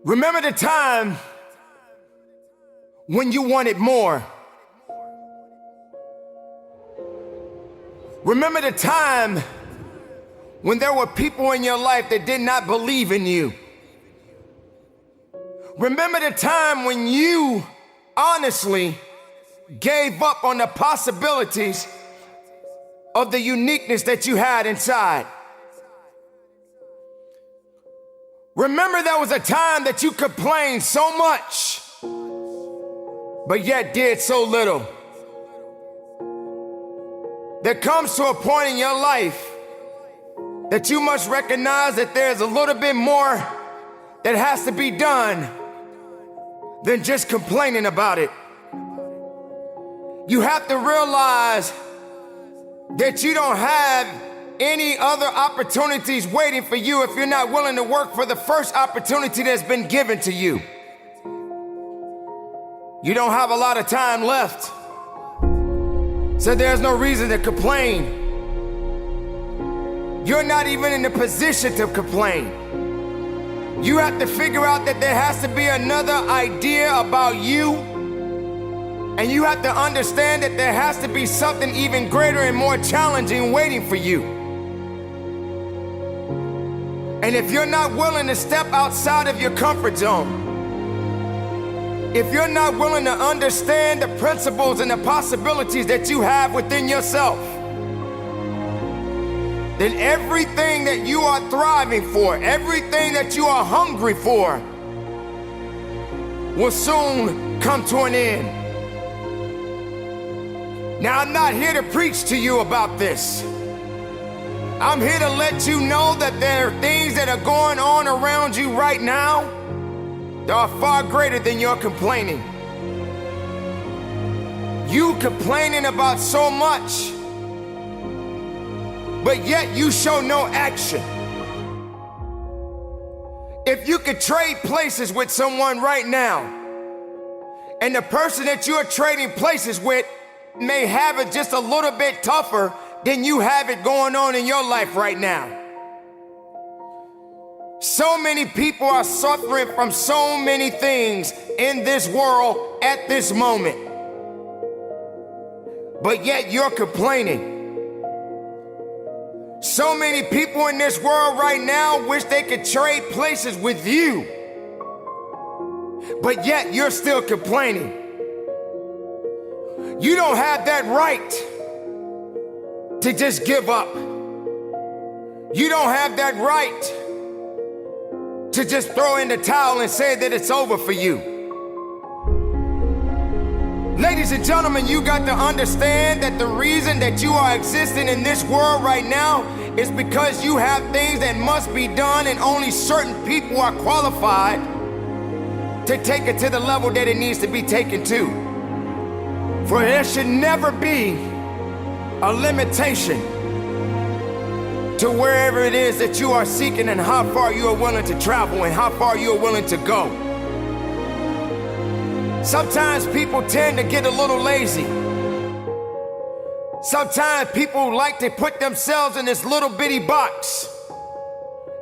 Remember the time when you wanted more. Remember the time when there were people in your life that did not believe in you. Remember the time when you honestly gave up on the possibilities of the uniqueness that you had inside. Remember there was a time that you complained so much, but yet did so little. There comes to a point in your life that you must recognize that there's a little bit more that has to be done than just complaining about it. You have to realize that you don't have any other opportunities waiting for you if you're not willing to work for the first opportunity that's been given to you. You don't have a lot of time left, so there's no reason to complain. You're not even in the position to complain. You have to figure out that there has to be another idea about you, and you have to understand that there has to be something even greater and more challenging waiting for you. And if you're not willing to step outside of your comfort zone, if you're not willing to understand the principles and the possibilities that you have within yourself, then everything that you are thriving for, everything that you are hungry for, will soon come to an end. Now, I'm not here to preach to you about this. I'm here to let you know that there are things that are going on around you right now that are far greater than your complaining. You complaining about so much, but yet you show no action. If you could trade places with someone right now, and the person that you're trading places with may have it just a little bit tougher than you have it going on in your life right now. So many people are suffering from so many things in this world at this moment, but yet you're complaining. So many people in this world right now wish they could trade places with you, but yet you're still complaining. You don't have that right to just give up. You don't have that right to just throw in the towel and say that it's over for you. Ladies and gentlemen, you got to understand that the reason that you are existing in this world right now is because you have things that must be done, and only certain people are qualified to take it to the level that it needs to be taken to. For there should never be a limitation to wherever it is that you are seeking and how far you are willing to travel and how far you are willing to go. Sometimes people tend to get a little lazy. Sometimes people like to put themselves in this little bitty box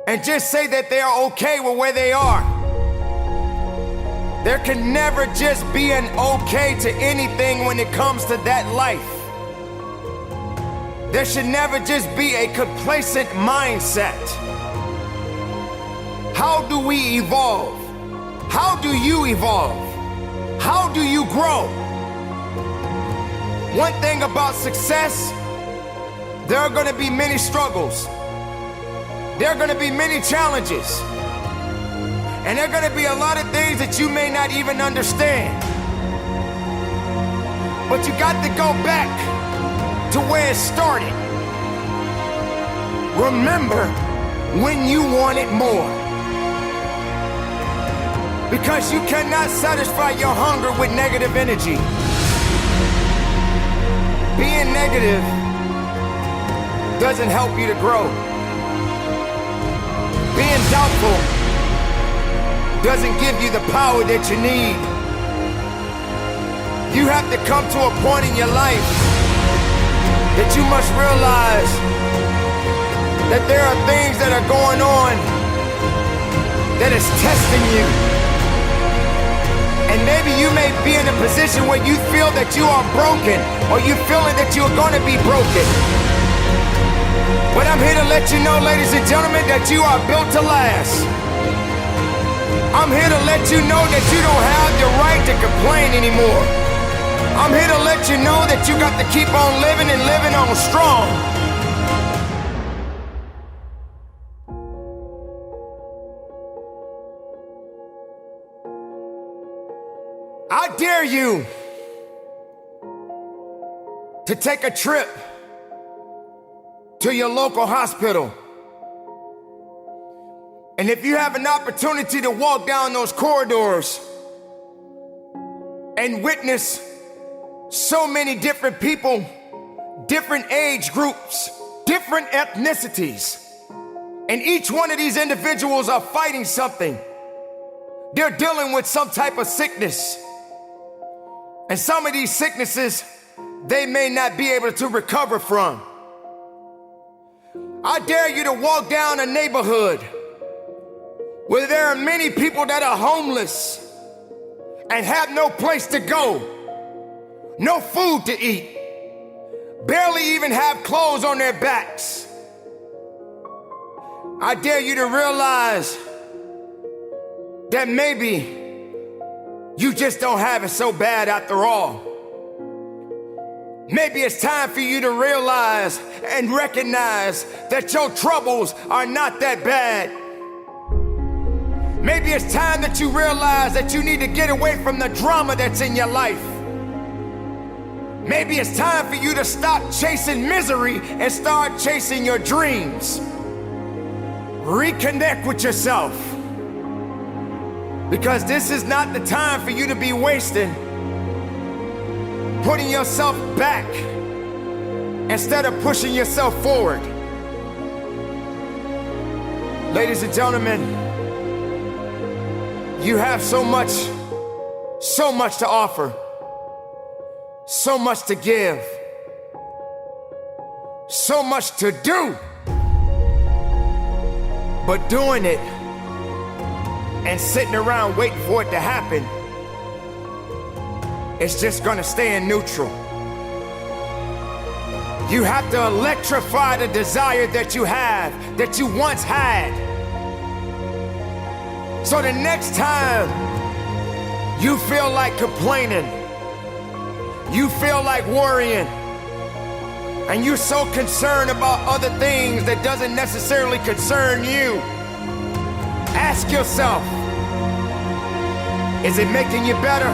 and just say that they are okay with where they are. There can never just be an okay to anything when it comes to that life. There should never just be a complacent mindset. How do we evolve? How do you evolve? How do you grow? One thing about success, there are going to be many struggles. There are going to be many challenges. And there are going to be a lot of things that you may not even understand. But you got to go back to where it started. Remember when you wanted more. Because you cannot satisfy your hunger with negative energy. Being negative doesn't help you to grow. Being doubtful doesn't give you the power that you need. You have to come to a point in your life that you must realize that there are things that are going on that is testing you. And maybe you may be in a position where you feel that you are broken, or you feeling that you're gonna be broken. But I'm here to let you know, ladies and gentlemen, that you are built to last. I'm here to let you know that you don't have the right to complain anymore. I'm here to let you know that you got to keep on living and living on strong. I dare you to take a trip to your local hospital. And if you have an opportunity to walk down those corridors and witness so many different people, different age groups, different ethnicities, and each one of these individuals are fighting something. They're dealing with some type of sickness. And some of these sicknesses, they may not be able to recover from. I dare you to walk down a neighborhood where there are many people that are homeless and have no place to go, no food to eat, barely even have clothes on their backs. I dare you to realize that maybe you just don't have it so bad after all. Maybe it's time for you to realize and recognize that your troubles are not that bad. Maybe it's time that you realize that you need to get away from the drama that's in your life. Maybe it's time for you to stop chasing misery and start chasing your dreams. Reconnect with yourself. Because this is not the time for you to be wasting, putting yourself back instead of pushing yourself forward. Ladies and gentlemen, you have so much to offer, so much to give, so much to do. But doing it and sitting around waiting for it to happen, it's just gonna stay in neutral. You have to electrify the desire that you have, that you once had. So the next time you feel like complaining, you feel like worrying, and you're so concerned about other things that doesn't necessarily concern you, ask yourself, is it making you better?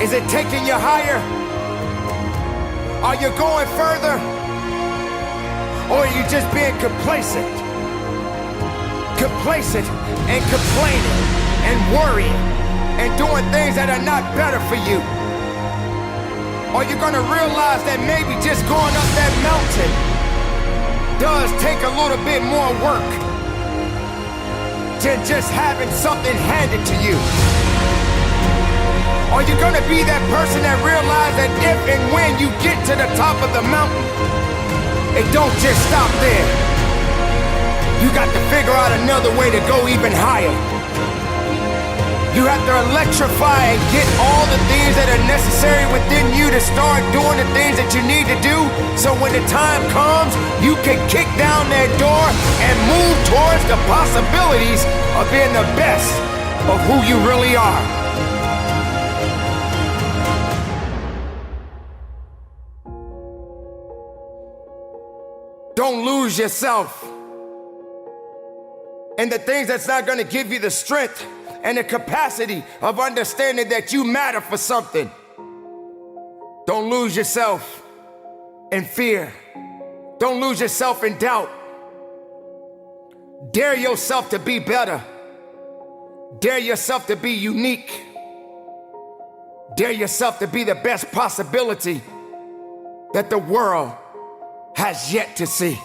Is it taking you higher? Are you going further? Or are you just being complacent? Complacent and complaining and worrying and doing things that are not better for you? Or you're gonna realize that maybe just going up that mountain does take a little bit more work than just having something handed to you. Are you gonna be that person that realizes that if and when you get to the top of the mountain, it don't just stop there. You got to figure out another way to go even higher. You have to electrify and get all the things that are necessary within you to start doing the things that you need to do, so when the time comes, you can kick down that door and move towards the possibilities of being the best of who you really are. Don't lose yourself in the things that's not going to give you the strength and the capacity of understanding that you matter for something. Don't lose yourself in fear. Don't lose yourself in doubt. Dare yourself to be better. Dare yourself to be unique. Dare yourself to be the best possibility that the world has yet to see.